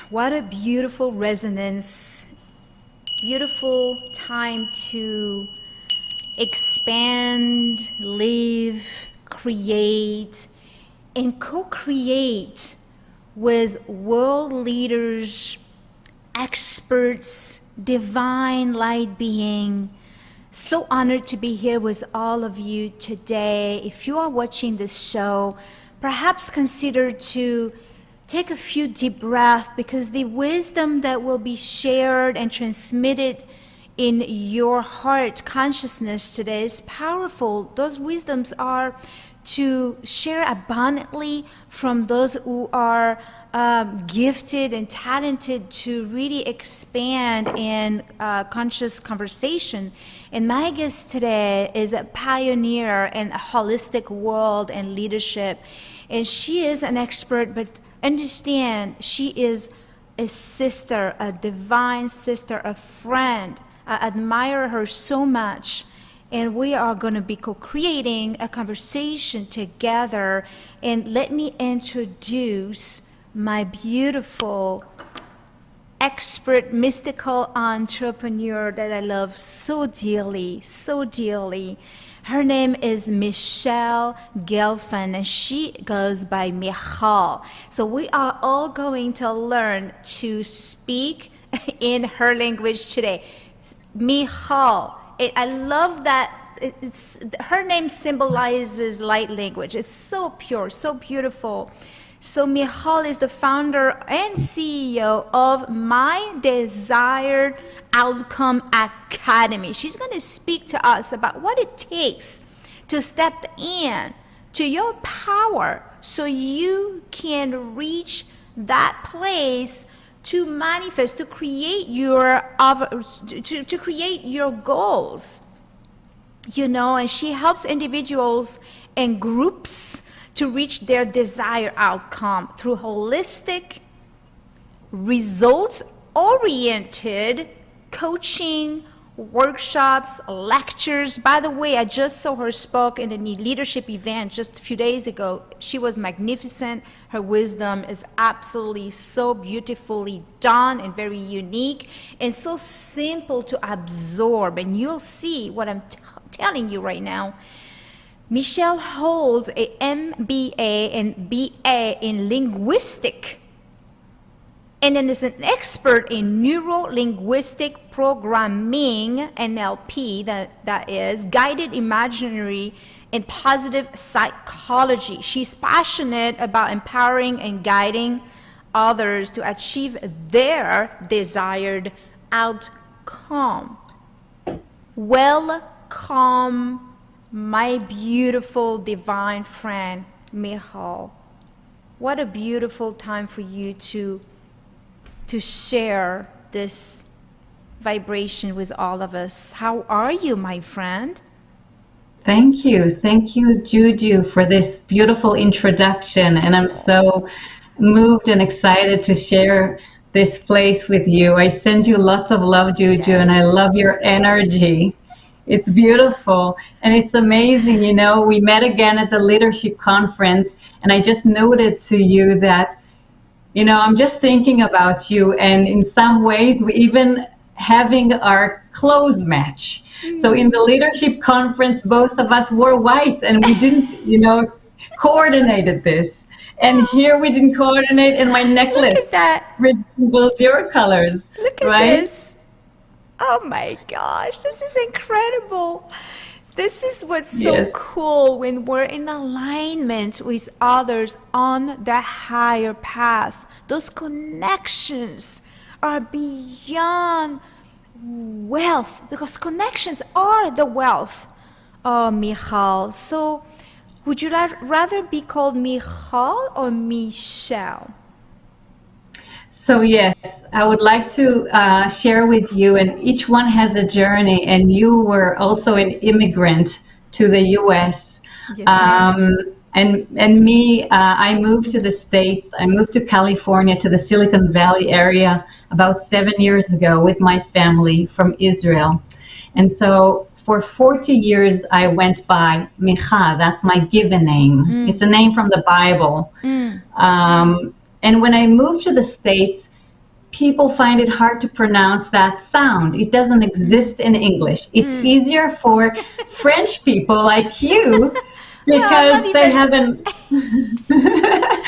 What a beautiful resonance, beautiful time to expand, live, create, and co-create with world leaders, experts, divine light being. So honored to be here with all of you today. If you are watching this show, perhaps consider to take a few deep breaths, because the wisdom that will be shared and transmitted in your heart consciousness today is powerful. Those wisdoms are to share abundantly from those who are gifted and talented to really expand in conscious conversation. And my guest today is a pioneer in a holistic world and leadership. And she is an expert, but understand, she is a sister, a divine sister, a friend. I admire her so much. And we are going to be co-creating a conversation together. And let me introduce my beautiful expert mystical entrepreneur that I love so dearly, so dearly. Her name is Michal Guelfand, and she goes by Michal. So we are all going to learn to speak in her language today. Michal. I love that her name symbolizes light language. It's so pure, so beautiful. So Michal is the founder and CEO of My Desired Outcome Academy. She's going to speak to us about what it takes to step in to your power so you can reach that place to manifest, to create your to create your goals, you know. And she helps individuals and groups to reach their desired outcome through holistic, results-oriented coaching, workshops, lectures. By the way, I just saw her spoke in a leadership event just a few days ago. She was magnificent. Her wisdom is absolutely so beautifully done and very unique and so simple to absorb. And you'll see what I'm telling you right now. Michal holds a MBA and BA in linguistic, and then is an expert in Neuro-Linguistic-Programming, NLP, that is, guided imagery and positive psychology. She's passionate about empowering and guiding others to achieve their desired outcome. Welcome, my beautiful divine friend, Michal. What a beautiful time for you to share this vibration with all of us. How are you, my friend? Thank you, Juju, for this beautiful introduction. And I'm so moved and excited to share this place with you. I send you lots of love, Juju, yes. And I love your energy. It's beautiful and it's amazing. You know, we met again at the leadership conference, and I just noted to you that, you know, I'm just thinking about you, and in some ways we even having our clothes match. So in the leadership conference, both of us wore white, and we didn't, you know, coordinated this. And here we didn't coordinate, and my necklace resembles your colors. Look at right? this. Oh my gosh, this is incredible. This is what's so cool when we're in alignment with others on the higher path. Those connections are beyond wealth, because connections are the wealth. Oh, Michal. So would you rather be called Michal or Michal? So yes, I would like to share with you, and each one has a journey, and you were also an immigrant to the US. Yes, and me, I moved to the States. I moved to California, to the Silicon Valley area about 7 years ago with my family from Israel. And so for 40 years, I went by Michal. That's my given name. It's a name from the Bible. And when I moved to the States, people find it hard to pronounce that sound. It doesn't exist in English. It's easier for French people like you because they haven't.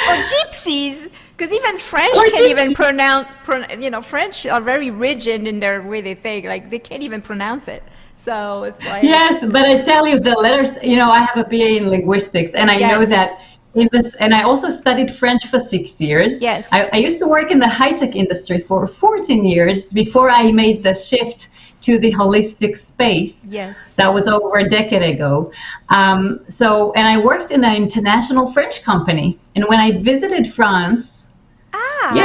Or gypsies, because even French can't even pronounce. French are very rigid in their way they think. Like they can't even pronounce it. So it's like. Yes, but I tell you, the letters. I have a BA in linguistics, and I know that. And I also studied French for 6 years. Yes. I used to work in the high-tech industry for 14 years before I made the shift to the holistic space. Yes. That was over a decade ago. And I worked in an international French company. And when I visited France,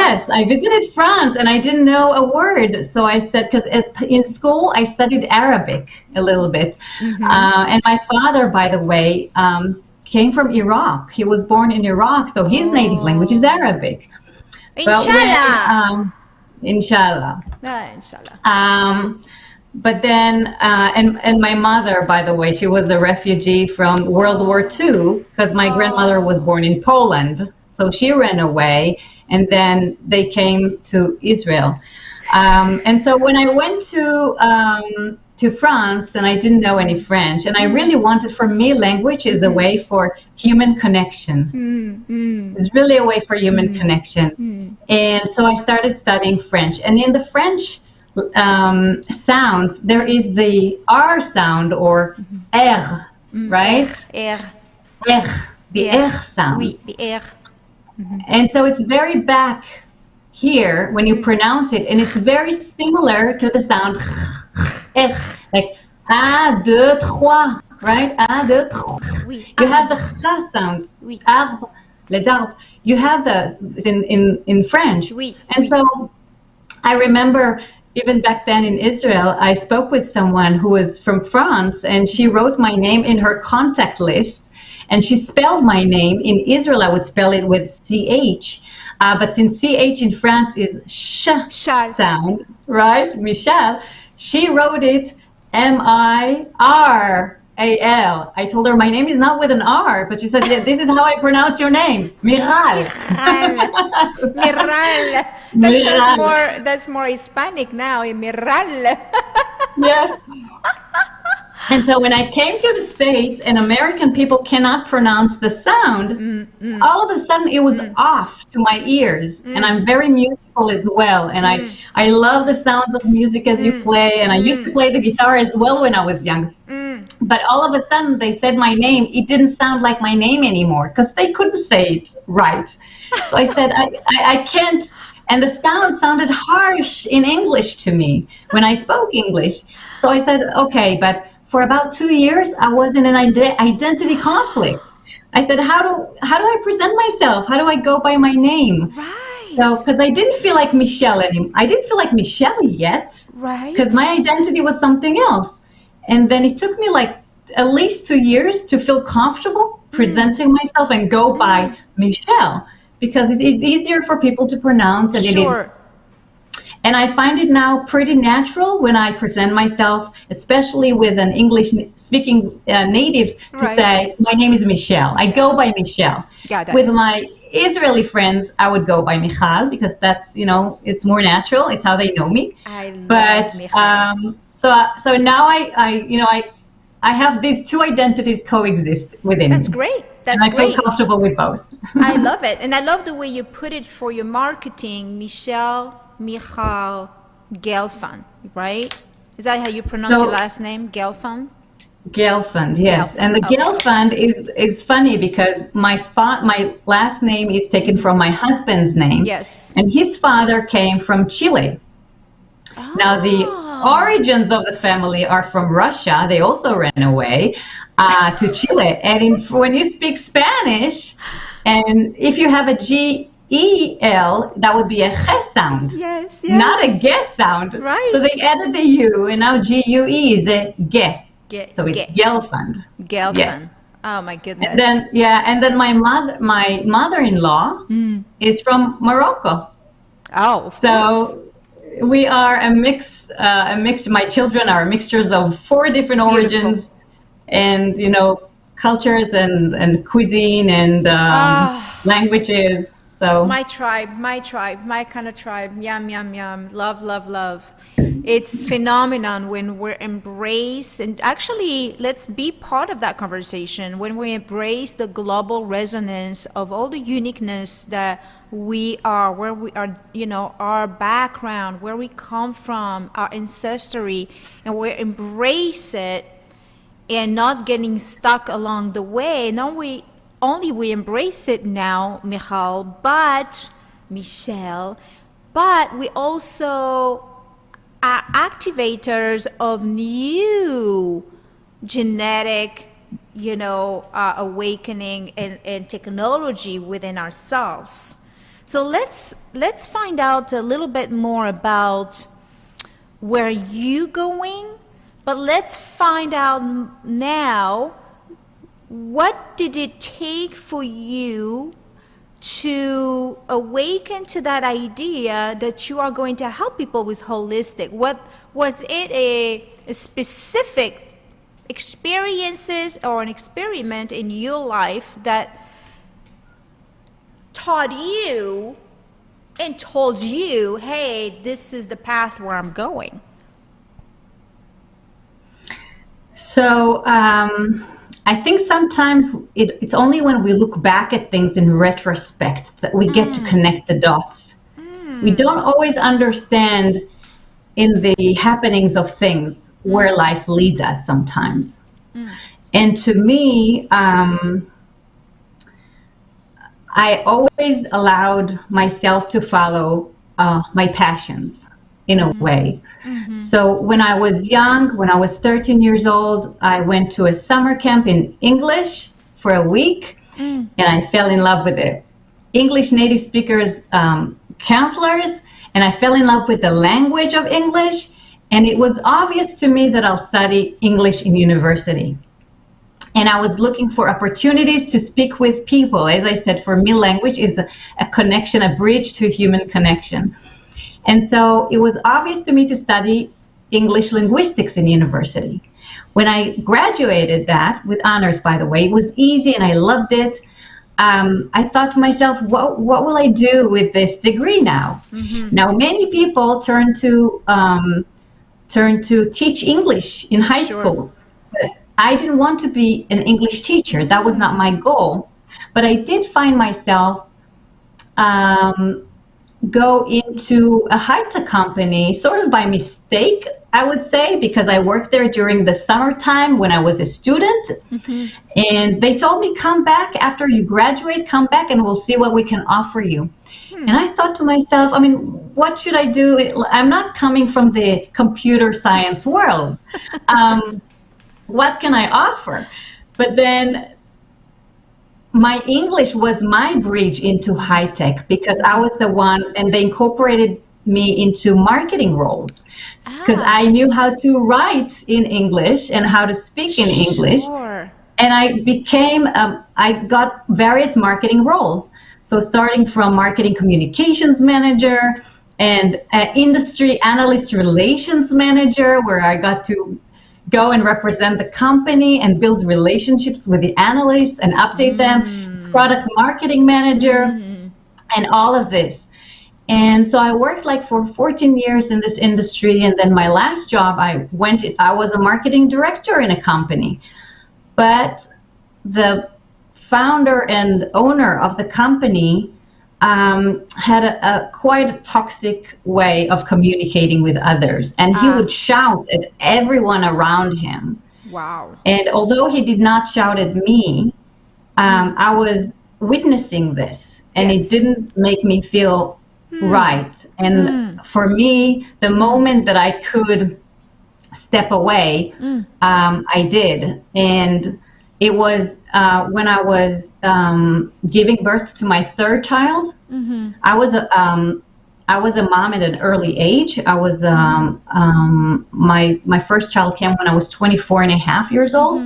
yes, I visited France and I didn't know a word. So I said, because in school I studied Arabic a little bit. And my father, by the way, came from Iraq. He was born in Iraq, so his native language is Arabic. Inshallah. Inshallah. Inshallah. But then, and my mother, by the way, she was a refugee from World War II because my grandmother was born in Poland. So she ran away, and then they came to Israel. And so when I went to France, and I didn't know any French, and I really wanted, for me, language is a way for human connection. It's really a way for human connection. And so I started studying French. And in the French sounds, there is the R sound, or R, right? R. The R sound. Oui, the R. And so it's very back here when you pronounce it, and it's very similar to the sound like un, deux, trois, right? Un, deux, trois. Oui. You have the ch sound. Oui. Arbre, les arbres. You have the in French. Oui. And so I remember even back then in Israel, I spoke with someone who was from France, and she wrote my name in her contact list, and she spelled my name. In Israel, I would spell it with CH. But since CH in France is sh sound, right? Michal. She wrote it Miral. I told her my name is not with an R, but she said, yeah, this is how I pronounce your name, Michal. Michal. That's more Hispanic now, Michal. Yes. And so when I came to the States and American people cannot pronounce the sound, all of a sudden it was off to my ears. And I'm very musical as well. And I love the sounds of music as you play. And I used to play the guitar as well when I was young. But all of a sudden they said my name. It didn't sound like my name anymore because they couldn't say it right. So I said, I can't. And the sound sounded harsh in English to me when I spoke English. So I said, okay, but for about 2 years, I was in an identity conflict. I said, how do I present myself? How do I go by my name? Right. So, because I didn't feel like Michelle anymore. I didn't feel like Michelle yet. Right. Because my identity was something else. And then it took me like at least 2 years to feel comfortable presenting myself and go by Michelle, because it is easier for people to pronounce, and it is. And I find it now pretty natural when I present myself, especially with an English-speaking native, to say, my name is Michelle. I go by Michelle. With my Israeli friends, I would go by Michal, because that's, it's more natural. It's how they know me. I love Michal. So now I have these two identities coexist within me. That's great. That's and I feel comfortable with both. I love it. And I love the way you put it for your marketing, Michal, Guelfand, right? Is that how you pronounce your last name, Guelfand? Guelfand, yes. And the Guelfand is funny because my last name is taken from my husband's name. Yes. And his father came from Chile. Oh. Now the origins of the family are from Russia. They also ran away to Chile. And when you speak Spanish, and if you have a G-E-L, that would be a ch sound. Yes, yes. Not a ge sound. Right. So they added the U, and now G-U-E is a ge. So it's Guelfand. Guelfand. Yes. Oh my goodness. And then my mother-in-law is from Morocco. Oh, of course. We are a mix. My children are mixtures of 4 different origins, and cultures and cuisine and languages. So my tribe, my kind of tribe. Yum, yum, yum. Love, love, love. It's phenomenon when we're embraced, and actually let's be part of that conversation when we embrace the global resonance of all the uniqueness that we are, where we are, you know, our background, where we come from, our ancestry, and we embrace it and not getting stuck along the way. No, we embrace it now, Michal, but Michelle, but we also are activators of new genetic, you know, awakening and technology within ourselves. So let's find out a little bit more about where you going, but let's find out now, what did it take for you to awaken to that idea that you are going to help people with holistic? What was it, a specific experiences or an experiment in your life that taught you and told you, hey, this is the path where I'm going? So I think sometimes it's only when we look back at things in retrospect that we get to connect the dots. We don't always understand in the happenings of things where life leads us sometimes. And to me, I always allowed myself to follow my passions in a way. So when I was young, when I was 13 years old, I went to a summer camp in English for a week, and I fell in love with the English native speakers counselors, and I fell in love with the language of English, and it was obvious to me that I'll study English in university. And I was looking for opportunities to speak with people. As I said, for me, language is a connection, a bridge to human connection. And so it was obvious to me to study English linguistics in university. When I graduated that, with honors, by the way, it was easy and I loved it. I thought to myself, what will I do with this degree now? Now, many people turn to teach English in high schools. But I didn't want to be an English teacher. That was not my goal. But I did find myself go into a high-tech company sort of by mistake, I would say, because I worked there during the summertime when I was a student. And they told me, come back after you graduate, come back and we'll see what we can offer you. And I thought to myself, I mean, what should I do? I'm not coming from the computer science world. What can I offer? But then my English was my bridge into high tech, because I was the one, and they incorporated me into marketing roles because I knew how to write in English and how to speak in English. And I got various marketing roles. So starting from marketing communications manager and industry analyst relations manager, where I got to go and represent the company and build relationships with the analysts and update them, product marketing manager, and all of this. And so I worked like for 14 years in this industry, and then my last job, I was a marketing director in a company. But the founder and owner of the company had a quite a toxic way of communicating with others, and he would shout at everyone around him. Wow. And although he did not shout at me, I was witnessing this, and it didn't make me feel right. And for me, the moment that I could step away, I did. And it was when I was giving birth to my third child. I was a mom at an early age. I was my first child came when I was 24 and a half years old.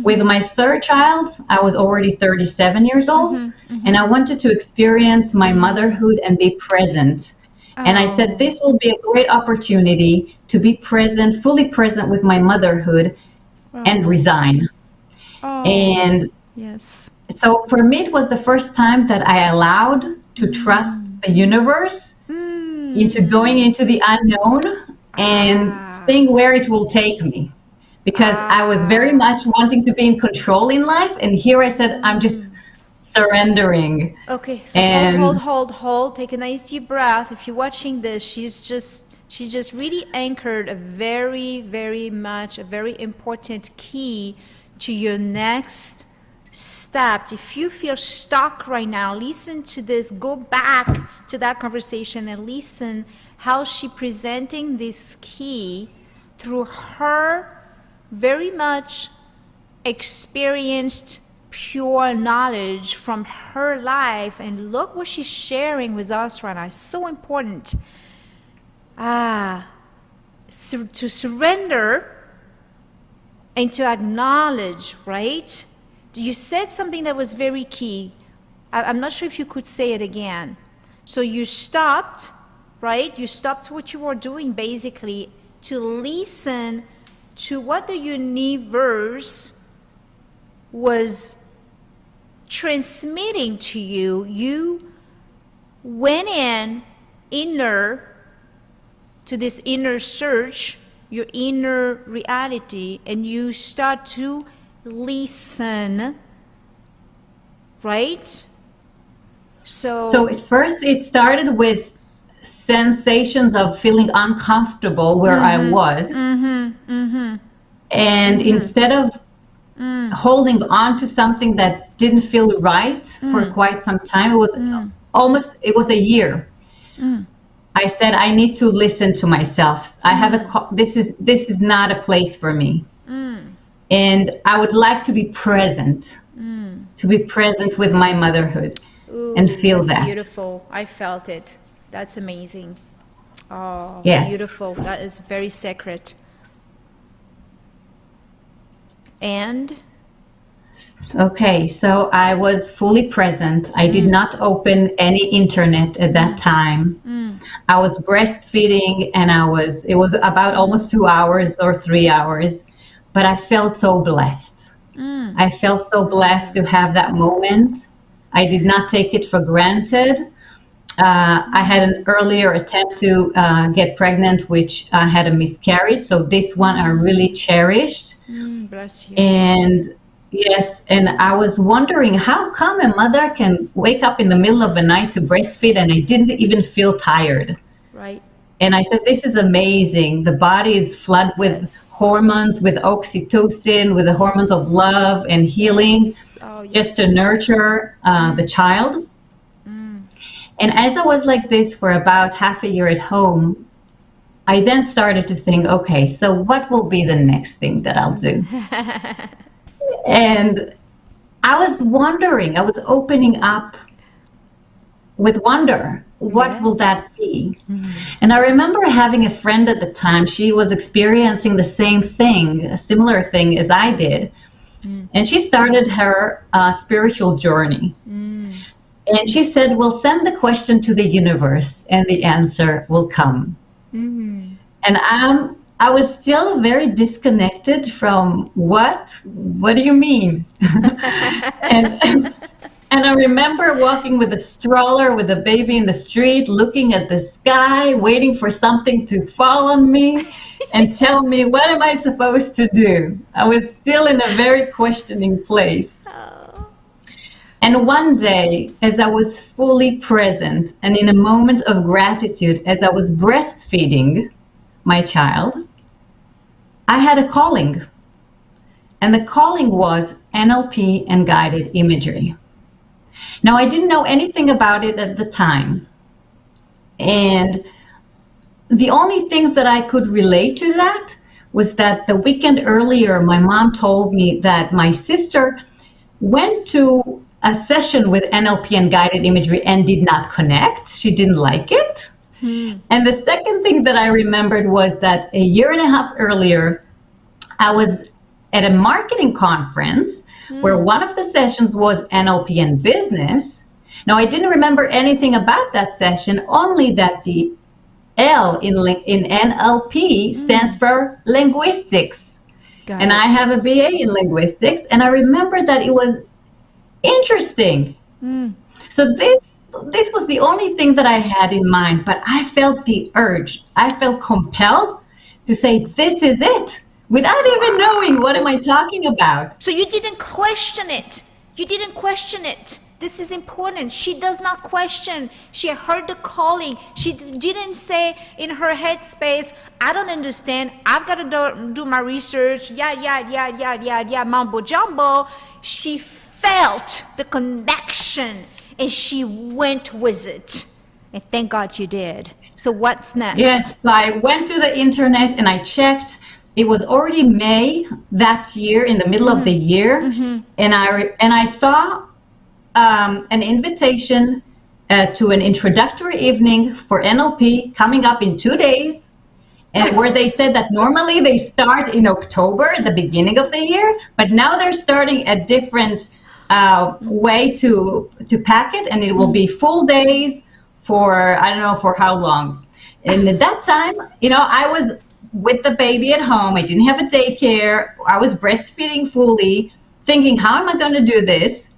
With my third child, I was already 37 years old, and I wanted to experience my motherhood and be present. And I said, this will be a great opportunity to be present, fully present with my motherhood, and resign. And so for me, it was the first time that I allowed to trust the universe into going into the unknown and seeing where it will take me. Because I was very much wanting to be in control in life, and here I said, I'm just surrendering. Okay, so hold. Take a nice deep breath. If you're watching this, she just really anchored a very, very much, a very important key to your next step. If you feel stuck right now, listen to this, go back to that conversation and listen how she presenting this key through her very much experienced pure knowledge from her life, and look what she's sharing with us right now. It's so important to surrender and to acknowledge, right? You said something that was very key. I'm not sure if you could say it again. So you stopped, right? You stopped what you were doing basically to listen to what the universe was transmitting to you. You went to this inner search, your inner reality, and you start to listen, right? So at first it started with sensations of feeling uncomfortable where I was. And instead of holding on to something that didn't feel right for quite some time, it was a year. I said, I need to listen to myself. I have this is not a place for me. And I would like to be present, with my motherhood. Ooh, and feel that's that. Beautiful. I felt it. That's amazing. Oh, yes. Beautiful. That is very sacred. And? Okay, so I was fully present. I did not open any internet at that time. I was breastfeeding, and it was about almost 2 hours or 3 hours, but I felt so blessed. I felt so blessed to have that moment. I did not take it for granted. I had an earlier attempt to get pregnant, which had a miscarriage. So this one I really cherished. Bless you. And yes, and I was wondering, how come a mother can wake up in the middle of the night to breastfeed and I didn't even feel tired? Right. And I said, this is amazing. The body is flooded with hormones, with oxytocin, with the hormones of love and healing, just to nurture the child. And as I was like this for about half a year at home, I then started to think, okay, so what will be the next thing that I'll do? And I was wondering, I was opening up with wonder. What will that be? And I remember having a friend at the time. She was experiencing the same thing, a similar thing as I did. And she started her spiritual journey. And she said, well, send the question to the universe and the answer will come. And I was still very disconnected from what do you mean? And I remember walking with a stroller with a baby in the street, looking at the sky, waiting for something to fall on me and tell me, what am I supposed to do? I was still in a very questioning place. And one day, as I was fully present and in a moment of gratitude, as I was breastfeeding my child, I had a calling. And the calling was NLP and guided imagery. Now, I didn't know anything about it at the time. And the only things that I could relate to that was that the weekend earlier, my mom told me that my sister went to a session with NLP and guided imagery and did not connect. She didn't like it. And the second thing that I remembered was that a year and a half earlier, I was at a marketing conference where one of the sessions was NLP and business. Now, I didn't remember anything about that session, only that the L in NLP stands for linguistics. And I have a BA in linguistics, and I remember that it was interesting. So this was the only thing that I had in mind, but I felt the urge. I felt compelled to say, this is it, without even knowing what am I talking about. So you didn't question it. You didn't question it. This is important. She does not question. She heard the calling. She didn't say in her headspace, I don't understand. I've got to do my research. Yeah, mumbo jumbo. She felt the connection and she went with it. And thank God you did. So what's next? Yes, so I went to the internet and I checked. It was already May that year, in the middle of the year, and I saw an invitation to an introductory evening for NLP coming up in 2 days, and where they said that normally they start in October, at the beginning of the year, but now they're starting a different way to pack it, and it will be full days for, I don't know for how long. And at that time, I was with the baby at home. I didn't have a daycare. I was breastfeeding fully, thinking, how am I going to do this?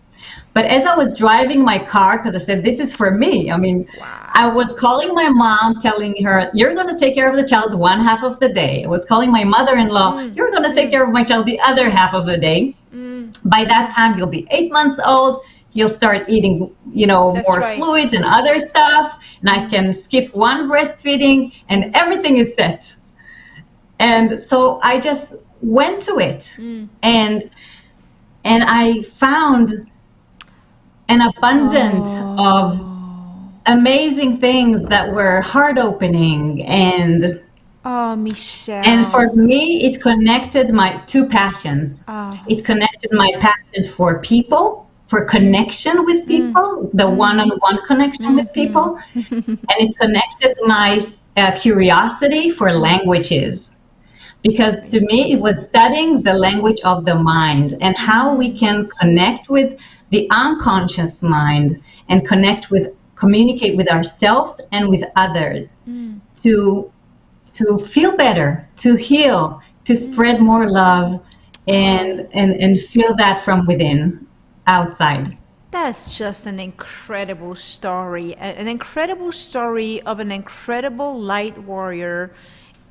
But as I was driving my car, because I said, this is for me. I mean, I was calling my mom, telling her, you're going to take care of the child one half of the day. I was calling my mother-in-law, you're going to take care of my child the other half of the day. By that time, he'll be 8 months old. He'll start eating, more fluids and other stuff. And I can skip one breastfeeding and everything is set. And so I just went to it, and I found an abundance of amazing things that were heart-opening, and Michal. And for me, it connected my two passions. It connected my passion for people, for connection with people, the one-on-one connection with people, and it connected my curiosity for languages. Because to me, it was studying the language of the mind and how we can connect with the unconscious mind and communicate with ourselves and with others to feel better, to heal, to spread more love and feel that from within, outside. That's just an incredible story of an incredible light warrior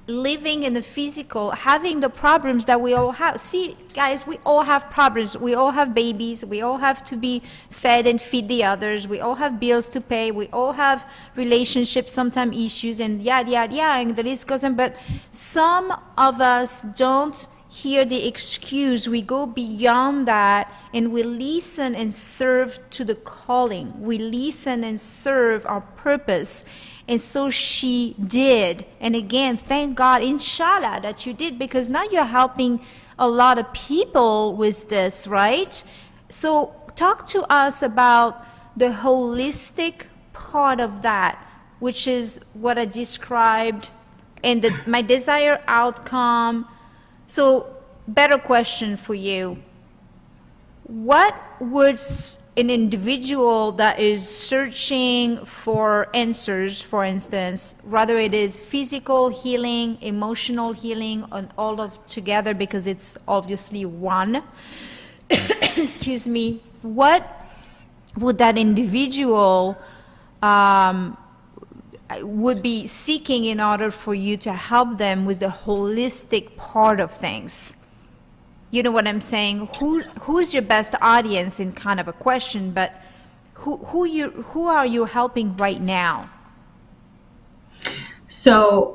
living in the physical, having the problems that we all have. See, guys, we all have problems. We all have babies. We all have to be fed and feed the others. We all have bills to pay. We all have relationships, sometimes issues, and and the list goes on. But some of us don't hear the excuse. We go beyond that and we listen and serve to the calling. We listen and serve our purpose. And so she did. And again, thank God, inshallah, that you did, because now you're helping a lot of people with this, right? So talk to us about the holistic part of that, which is what I described, and my desired outcome. So better question for you. What would an individual that is searching for answers, for instance, whether it is physical healing, emotional healing, and all of together, because it's obviously one, excuse me, what would that individual would be seeking in order for you to help them with the holistic part of things? You know what I'm saying? Who's your best audience in kind of a question, but who are you helping right now? So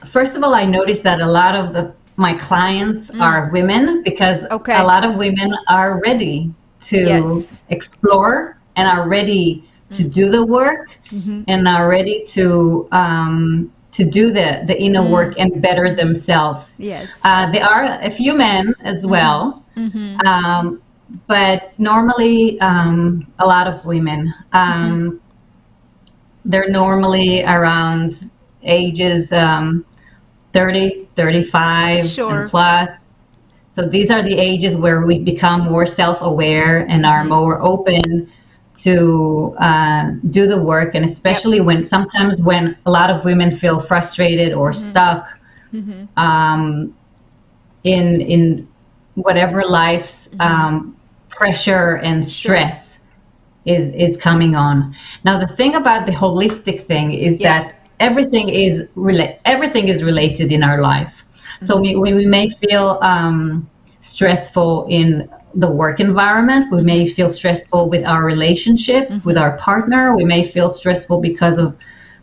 first of all, I noticed that a lot of my clients are women, because a lot of women are ready to explore and are ready to do the work and are ready to do the inner work and better themselves. Yes. There are a few men as well, but normally a lot of women. They're normally around ages 30, 35 and plus. So these are the ages where we become more self-aware and are more open to do the work, and especially when a lot of women feel frustrated or stuck in whatever life's pressure and stress is coming on. Now, the thing about the holistic thing is that everything is related in our life. So we may feel stressful in the work environment. We may feel stressful with our relationship with our partner. We may feel stressful because of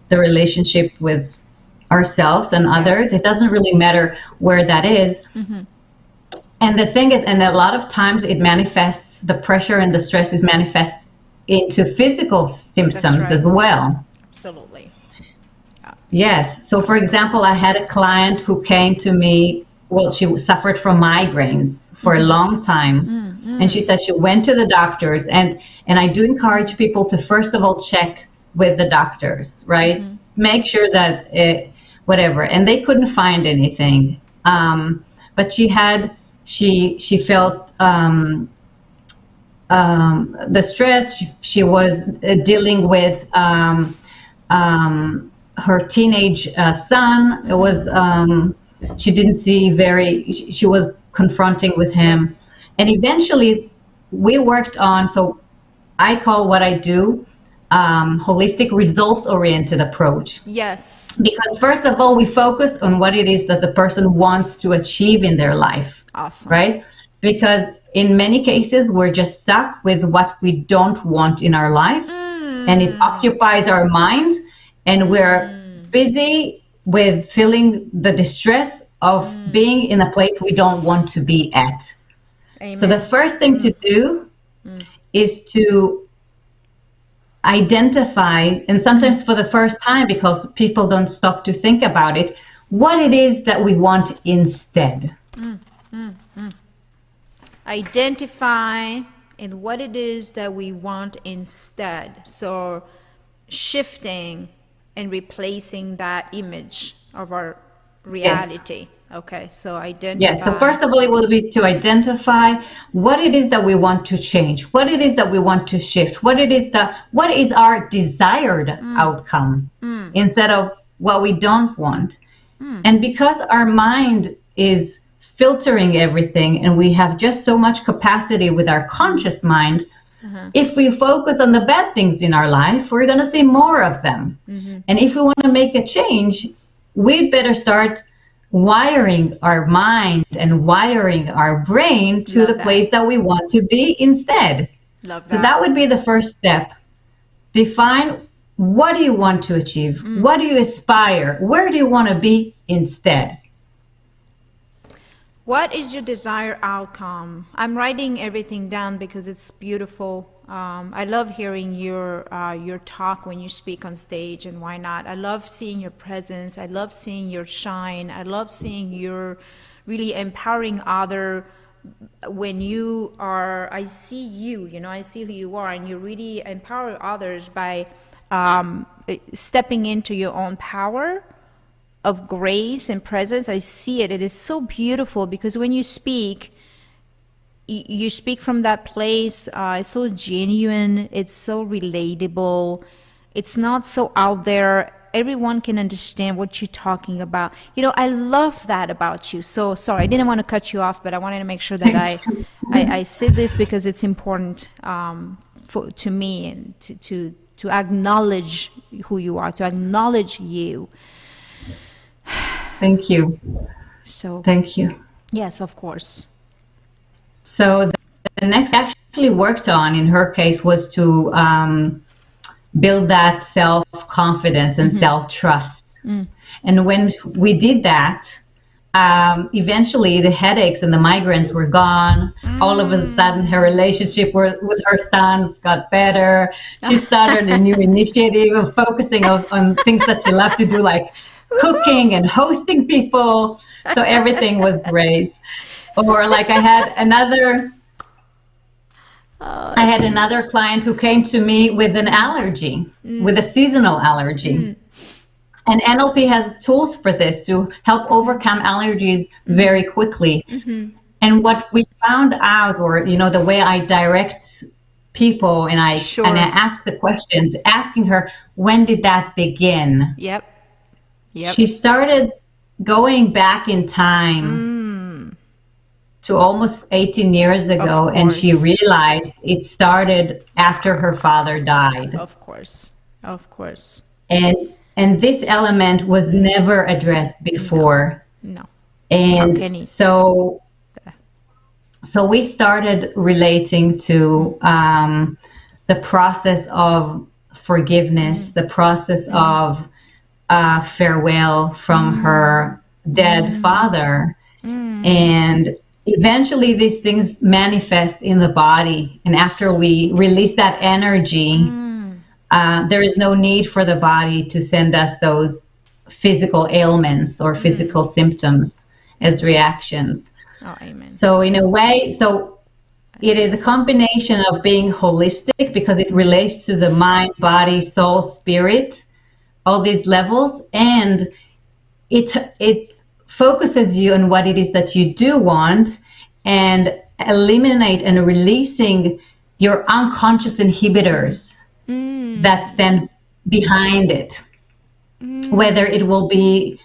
the relationship with ourselves and others. It doesn't really matter where that is. And the thing is, and a lot of times it manifests, the pressure and the stress is manifest into physical symptoms as well. Absolutely. Yes. So for example, I had a client who came to me, well, she suffered from migraines for a long time. And she said she went to the doctors, and I do encourage people to first of all check with the doctors, right? Make sure that whatever, and they couldn't find anything. But she felt the stress. She was dealing with her teenage son. It was she didn't see she was confronting with him, and eventually we worked on, so I call what I do holistic results-oriented approach. Yes. Because first of all, we focus on what it is that the person wants to achieve in their life. Awesome. Right? Because in many cases, we're just stuck with what we don't want in our life, and it occupies our minds, and we're busy with feeling the distress of being in a place we don't want to be at. Amen. So the first thing to do is to identify, and sometimes for the first time, because people don't stop to think about it, what it is that we want instead. Identify and what it is that we want instead. So shifting and replacing that image of our reality. Yes. Okay, so identify. Yes, so first of all, it will be to identify what it is that we want to change, what it is that we want to shift, what is our desired outcome instead of what we don't want. And because our mind is filtering everything, and we have just so much capacity with our conscious mind, if we focus on the bad things in our life, we're going to see more of them. And if we want to make a change, we'd better start wiring our mind and wiring our brain to the place that we want to be instead. So that would be the first step. Define, what do you want to achieve? What do you aspire? Where do you want to be instead? What is your desired outcome? I'm writing everything down because it's beautiful. I love hearing your talk when you speak on stage, and why not? I love seeing your presence. I love seeing your shine. I love seeing your really empowering other. When you are, I see you, I see who you are, and you really empower others by stepping into your own power of grace and presence. I see it. It is so beautiful because when you speak from that place. It's so genuine. It's so relatable. It's not so out there. Everyone can understand what you're talking about. I love that about you. So sorry, I didn't want to cut you off, but I wanted to make sure that I said this because it's important to me, and to acknowledge who you are, to acknowledge you. Thank you. So thank you. Yes, of course. So the next I actually worked on in her case was to build that self-confidence and self-trust. And when we did that, eventually the headaches and the migraines were gone. All of a sudden her relationship with her son got better. She started a new initiative of focusing on things that she loved to do, like cooking and hosting people. So everything was great. Or like I had another client who came to me with an allergy, with a seasonal allergy. And NLP has tools for this to help overcome allergies very quickly. And what we found out, or the way I direct people, and I ask the questions, asking her, when did that begin? Yep. She started going back in time to almost 18 years ago, and she realized it started after her father died. Of course. And this element was never addressed before. No. And so we started relating to the process of forgiveness, the process of farewell from her dead father. And eventually these things manifest in the body. And after we release that energy, there is no need for the body to send us those physical ailments or physical symptoms as reactions. Oh, amen. So in a way, it is a combination of being holistic, because it relates to the mind, body, soul, spirit, all these levels, and it focuses you on what it is that you do want, and eliminate and releasing your unconscious inhibitors that stand behind it. Whether it will be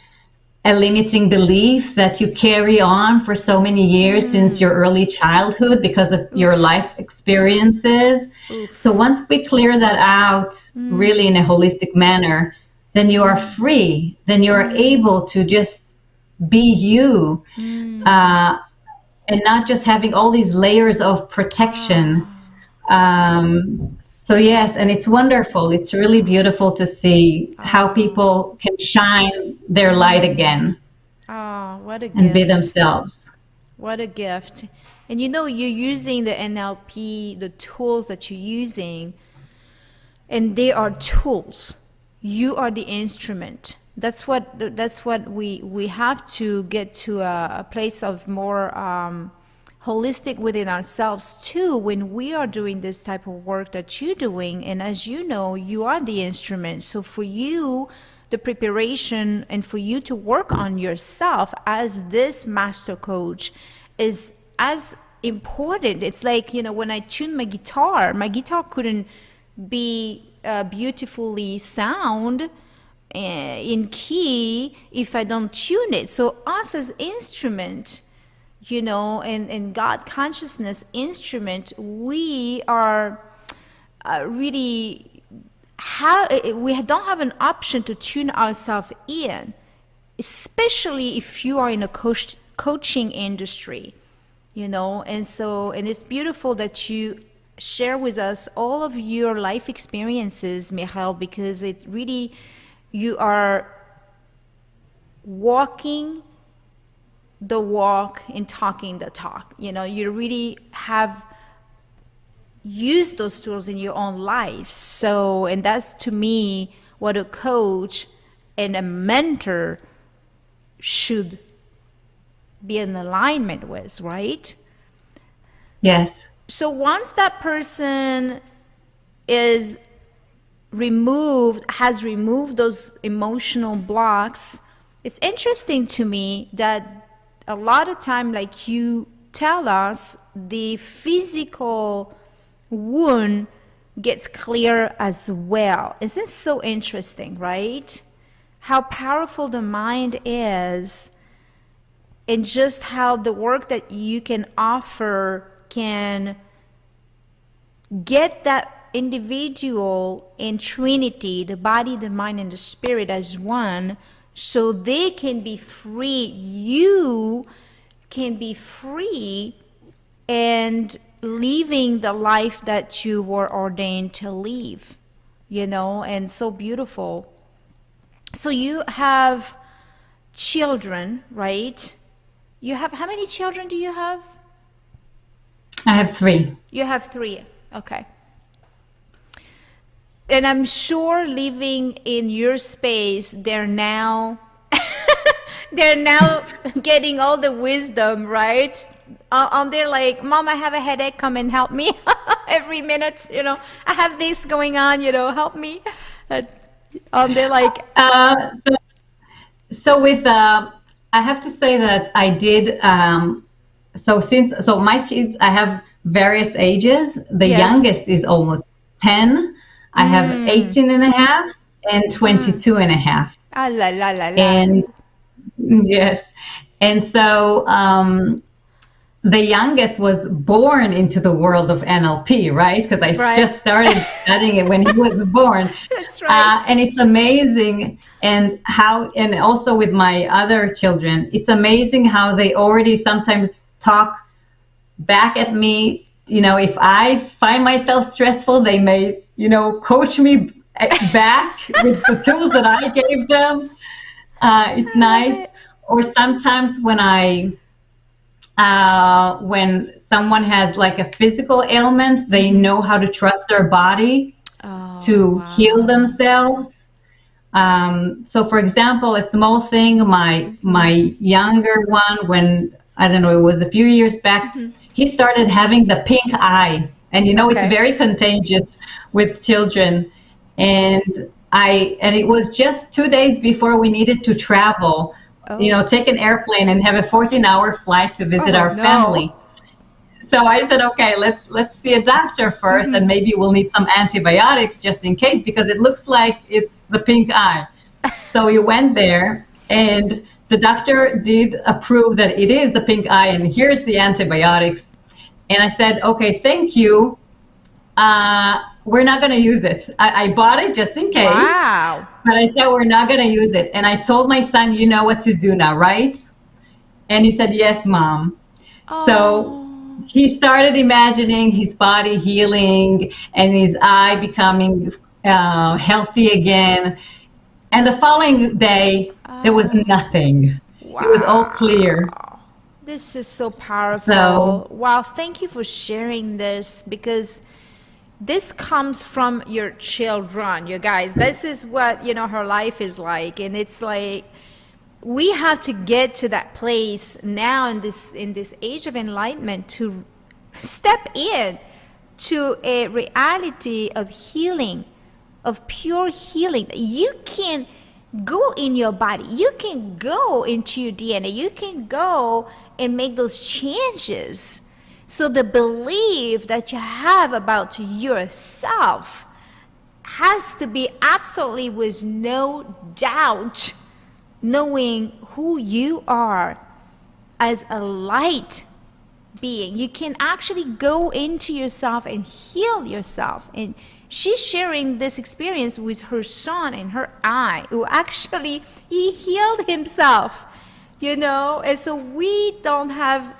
a limiting belief that you carry on for so many years since your early childhood because of your life experiences. So once we clear that out really in a holistic manner, then you are free. Then you are able to just be you, and not just having all these layers of protection. So yes, and it's wonderful. It's really beautiful to see how people can shine their light again. Oh, what a gift. And be themselves. What a gift. And you're using the NLP, the tools that you're using, and they are tools. You are the instrument. That's what we have to get to a place of more holistic within ourselves too, when we are doing this type of work that you're doing. And as you know, you are the instrument. So for you, the preparation and for you to work on yourself as this master coach is as important. It's like, when I tune my guitar couldn't be beautifully sound in key if I don't tune it. So us as instrument, and God consciousness instrument, we are really we don't have an option to tune ourselves in, especially if you are in a coaching industry, and it's beautiful that you share with us all of your life experiences, Michal, because it really, you are walking the walk and talking the talk. You really have used those tools in your own life. So, and that's to me what a coach and a mentor should be in alignment with, right? Yes. So once that person has removed those emotional blocks, it's interesting to me that a lot of time, like you tell us, the physical wound gets clear as well. Isn't this so interesting, right? How powerful the mind is, and just how the work that you can offer can get that individual in Trinity, the body, the mind, and the spirit as one, so they can be free. You can be free and living the life that you were ordained to live, and so beautiful. So you have children, right? You have, how many children do you have? I have 3. You have 3, okay. And I'm sure living in your space, they're now getting all the wisdom, right? They're like, Mom, I have a headache, come and help me. Every minute, I have this going on, help me. They're like... So with, I have to say that I did, so my kids, I have various ages. The youngest is almost 10. I have 18 and a half and 22 and a half. Ah, la, la, la, la. And yes. And so, the youngest was born into the world of NLP, right? Because I just started studying it when he was born. That's right. And it's amazing, and also with my other children, it's amazing how they already sometimes talk back at me. If I find myself stressful, they may, coach me back with the tools that I gave them. It's nice. Or sometimes when someone has like a physical ailment, they know how to trust their body to heal themselves. So for example, a small thing, my younger one, when, I don't know, it was a few years back, he started having the pink eye. And it's very contagious with children. And it was just 2 days before we needed to travel, take an airplane and have a 14-hour flight to visit our family. So I said, okay, let's see a doctor first, and maybe we'll need some antibiotics just in case, because it looks like it's the pink eye. So we went there, and the doctor did approve that it is the pink eye, and here's the antibiotics. And I said, okay, thank you. We're not going to use it. I bought it just in case. Wow. But I said, we're not going to use it. And I told my son, you know what to do now, right? And he said, yes, Mom. So he started imagining his body healing and his eye becoming healthy again. And the following day, there was nothing. Wow. It was all clear. This is so powerful. Wow, thank you for sharing this, because this comes from your children, you guys. This is what, her life is like. And it's like, we have to get to that place now in this age of enlightenment to step in to a reality of healing, of pure healing. You can go in your body. You can go into your DNA. You can go and make those changes. So the belief that you have about yourself has to be absolutely with no doubt, knowing who you are as a light being. You can actually go into yourself and heal yourself. And she's sharing this experience with her son and her eye, who actually, he healed himself, and so we don't have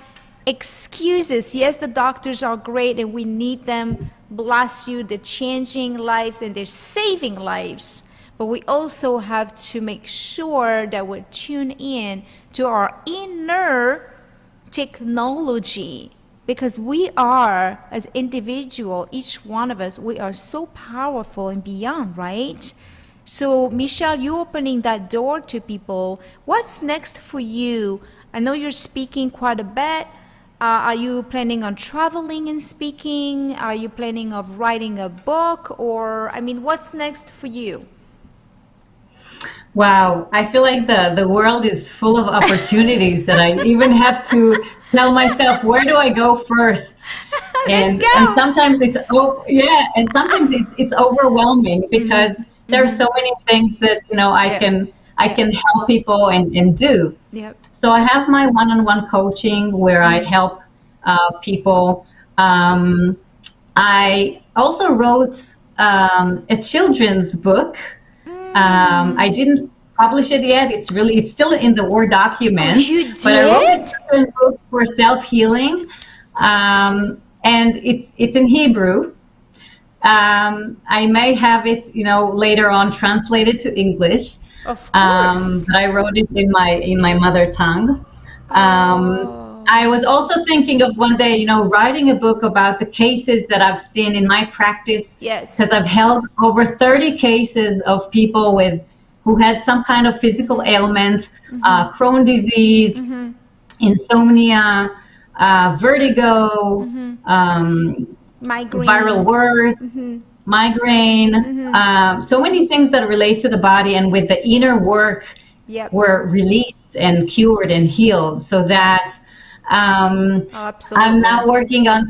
excuses. Yes, the doctors are great and we need them. Bless you. They're changing lives and they're saving lives. But we also have to make sure that we're tuned in to our inner technology, because we are, as individual, each one of us, we are so powerful and beyond, right? So Michal, you opening that door to people. What's next for you? I know you're speaking quite a bit. Are you planning on traveling and speaking? Are you planning of writing a book? Or, what's next for you? Wow, I feel like the world is full of opportunities that I even have to tell myself, where do I go first? And sometimes it's it's overwhelming, because there are so many things that I can help people and do. Yep. So I have my one-on-one coaching where I help people. I also wrote a children's book. I didn't publish it yet. It's still in the Word document. Oh, you did? But I wrote a children's book for self-healing, and it's in Hebrew. I may have it, later on translated to English. Of course. But I wrote it in my mother tongue. I was also thinking of one day, writing a book about the cases that I've seen in my practice. Yes. Because I've held over 30 cases of people who had some kind of physical ailments, Crohn's disease, insomnia, vertigo, migraine, viral words, migraine, so many things that relate to the body, and with the inner work were released and cured and healed. So that I'm now working on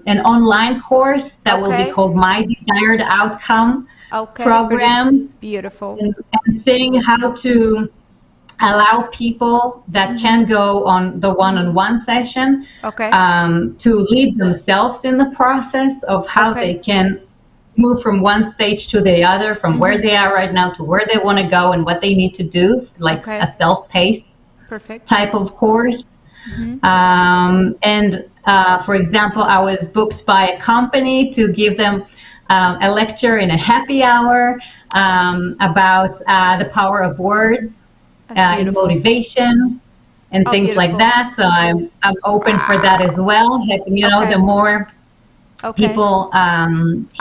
an online course that will be called My Desired Outcome Program. Beautiful. And seeing how to allow people that can go on the one-on-one session Okay. to lead themselves in the process of how they can move from one stage to the other, from where they are right now to where they want to go and what they need to do, like a self-paced type of course. And for example, I was booked by a company to give them a lecture in a happy hour about the power of words in motivation and things like that. So I'm open for that as well. You know, the more people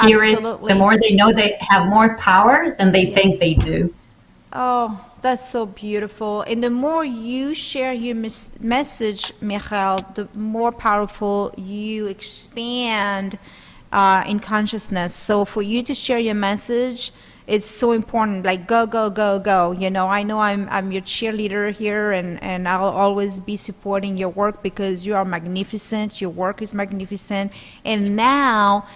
hear it, the more they know they have more power than they think they do. Oh, that's so beautiful. And the more you share your message, Michal, the more powerful you expand in consciousness. So for you to share your message, it's so important. Like go, go, go, go. You know I'm your cheerleader here, and I'll always be supporting your work because you are magnificent. Your work is magnificent. And now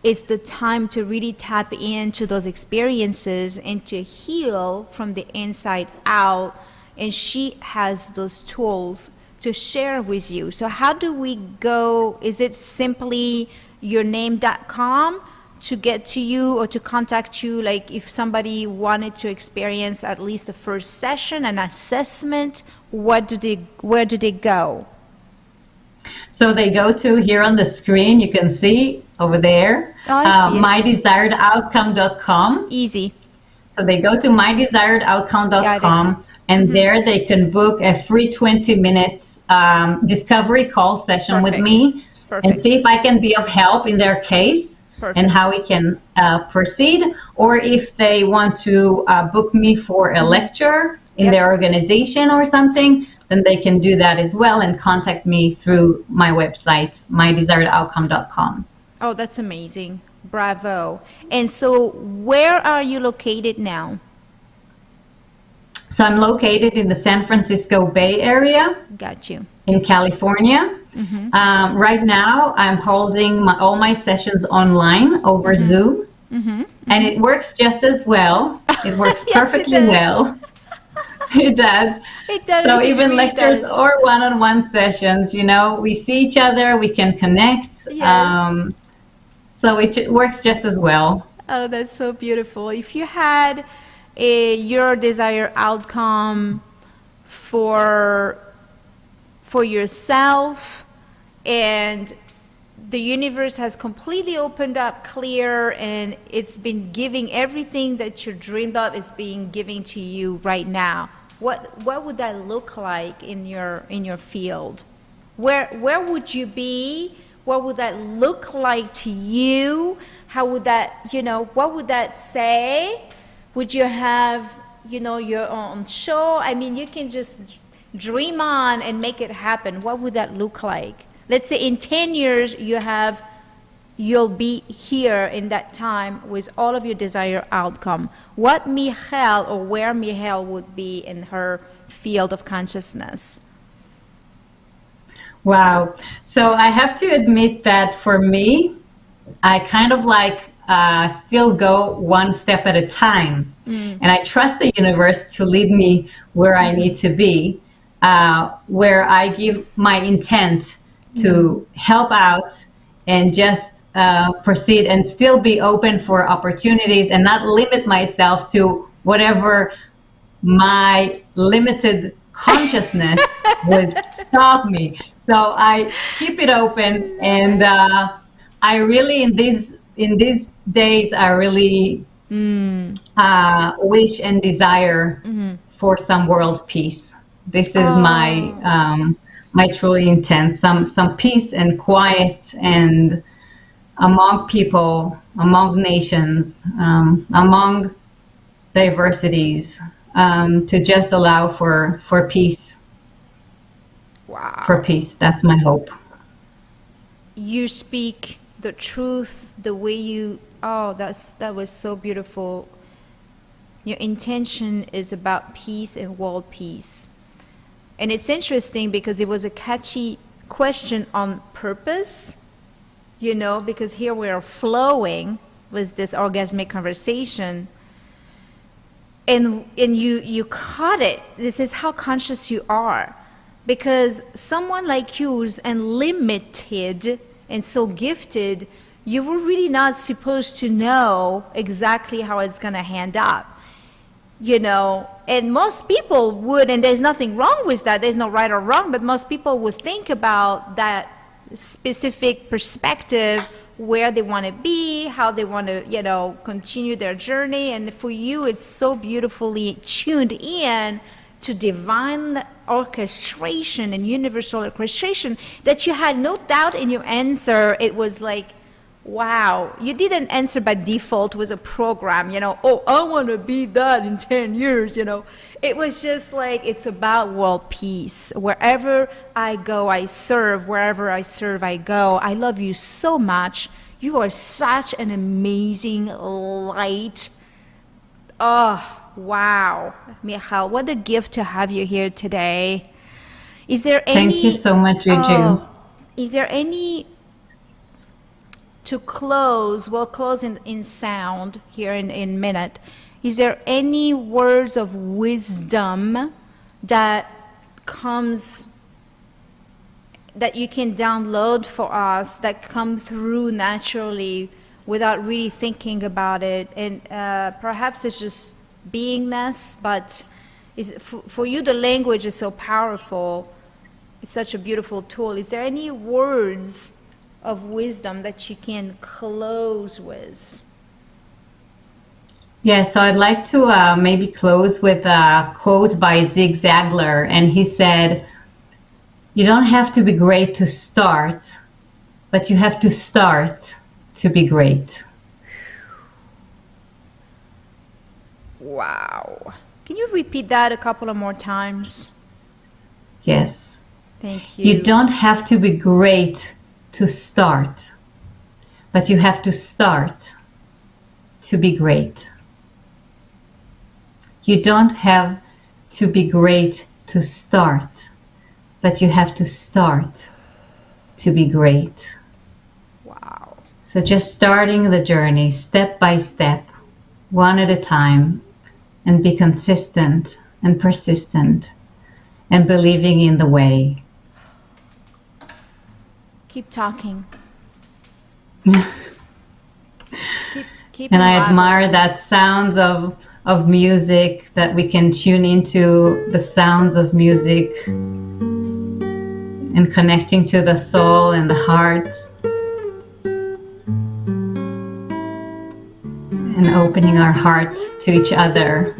it's the time to really tap into those experiences and to heal from the inside out. And she has those tools to share with you. So how do we go? Is it simply yourname.com to get to you or to contact you? Like if somebody wanted to experience at least the first session, an assessment, where do they go? So they go to here on the screen, you can see over there, mydesiredoutcome.com. Easy. So they go to mydesiredoutcome.com, and there they can book a free 20-minute discovery call session with me and see if I can be of help in their case and how we can proceed. Or if they want to book me for a lecture in their organization or something, then they can do that as well and contact me through my website, mydesiredoutcome.com. Oh, that's amazing. Bravo. And so where are you located now? So I'm located in the San Francisco Bay Area. Got you. In California. Right now, I'm holding all my sessions online over Zoom. And it works just as well. It works perfectly well. It does. It does. So it even really lectures does. or one-on-one sessions, you know, we see each other, we can connect. Yes. So it works just as well. Oh, that's so beautiful. If you had your desired outcome for yourself, and the universe has completely opened up clear, and it's been giving everything that you dreamed of is being given to you right now, what would that look like in your field? Where would you be? What would that look like to you? How would that, what would that say? Would you have, your own show? I mean, you can just dream on and make it happen. What would that look like? Let's say in 10 years, you'll be here in that time with all of your desired outcome. What Michal, or where Michal would be in her field of consciousness? Wow. So I have to admit that for me, I kind of still go one step at a time. And I trust the universe to lead me where I need to be, where I give my intent to help out and just proceed and still be open for opportunities and not limit myself to whatever my limited consciousness would stop me. So I keep it open, and I really in these days I really wish and desire for some world peace. This is my truly intent, some peace and quiet, and among people, among nations, among diversities, to just allow for peace. Wow. For peace. That's my hope. You speak the truth the way you, that was so beautiful. Your intention is about peace and world peace. And it's interesting because it was a catchy question on purpose, because here we are flowing with this orgasmic conversation. and you caught it. This is how conscious you are, because someone like you is unlimited and so gifted, you were really not supposed to know exactly how it's going to hand up, you know. And most people would, and there's nothing wrong with that, there's no right or wrong, but most people would think about that specific perspective, where they want to be, how they want to, you know, continue their journey. And for you, it's so beautifully tuned in to divine orchestration and universal orchestration that you had no doubt in your answer. It was like, wow, you didn't answer by default with a program, you know, oh, I want to be that in 10 years, you know. It was just like, it's about world peace. Wherever I go, I serve. Wherever I serve, I go. I love you so much. You are such an amazing light. Oh, wow. Michal, what a gift to have you here today. Is there any... Thank you so much, Juju. Is there any... To close, we'll close in sound here in a minute. Is there any words of wisdom that comes, that you can download for us, that come through naturally without really thinking about it? And perhaps it's just beingness, but for you the language is so powerful. It's such a beautiful tool. Is there any words of wisdom that you can close with? Yeah, so I'd like to maybe close with a quote by Zig Ziglar, and he said, "You don't have to be great to start, but you have to start to be great." Wow. Can you repeat that a couple of more times? Yes. Thank you. You don't have to be great to start, but you have to start to be great. You don't have to be great to start, but you have to start to be great. Wow. So just starting the journey step by step, one at a time, and be consistent and persistent and believing in the way. Keep talking. keep And I admire that sounds of music, that we can tune into the sounds of music and connecting to the soul and the heart and opening our hearts to each other.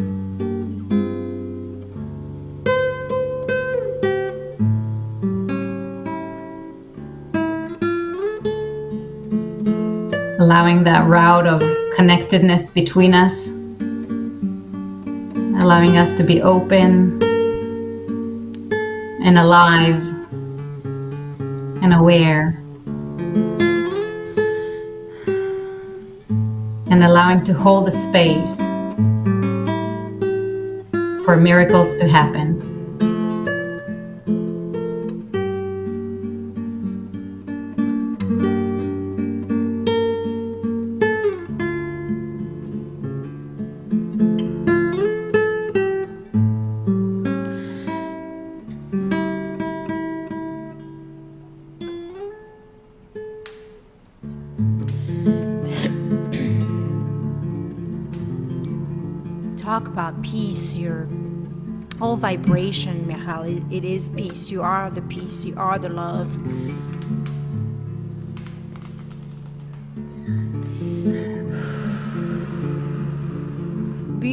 Allowing that route of connectedness between us, allowing us to be open and alive and aware, and allowing to hold the space for miracles to happen. Talk about peace, your whole vibration, Michal. It is peace. You are the peace. You are the love. Be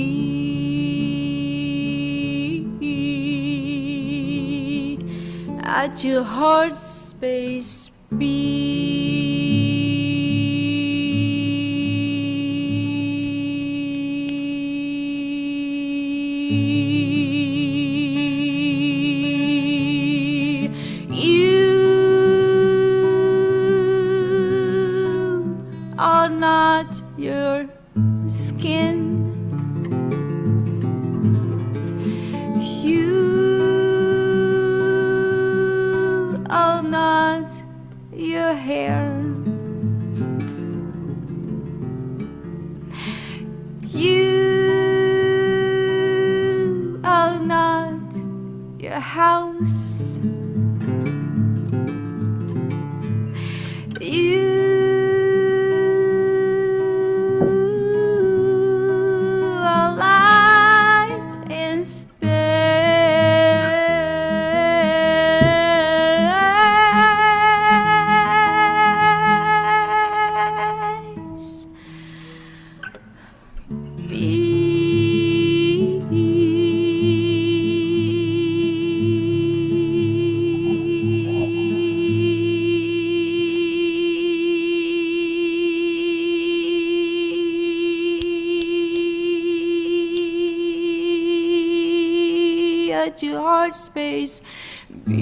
at your heart space. Your skin, you are not your hair, you let your heart space be.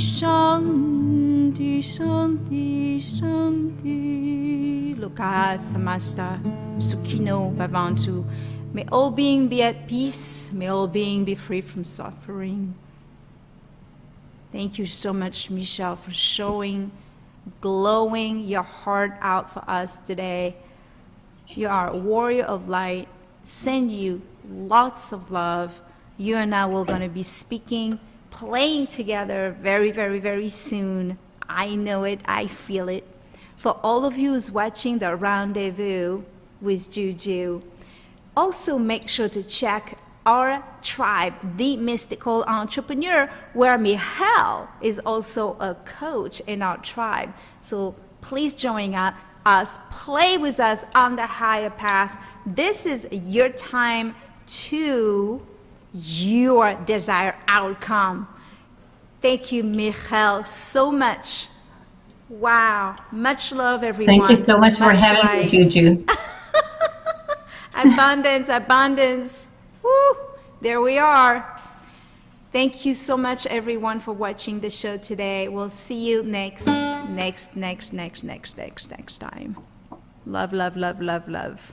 Shanti, Shanti, Shanti. Loka Samasta Sukhino Bhavantu. May all being be at peace. May all being be free from suffering. Thank you so much, Michal, for glowing your heart out for us today. You are a warrior of light. Send you lots of love. You and I will going to be speaking, playing together very, very, very soon. I know it. I feel it. For all of you who's watching the Rendezvous with Juju, also make sure to check our tribe, The Mystical Entrepreneur, where Michal is also a coach in our tribe. So please join us, play with us on the higher path. This is your time to your desired outcome. Thank you, Michal, so much. Wow. Much love, everyone. Thank you so much for having me, Juju. Abundance, abundance. Woo, there we are. Thank you so much, everyone, for watching the show today. We'll see you next time. Love, love, love, love, love.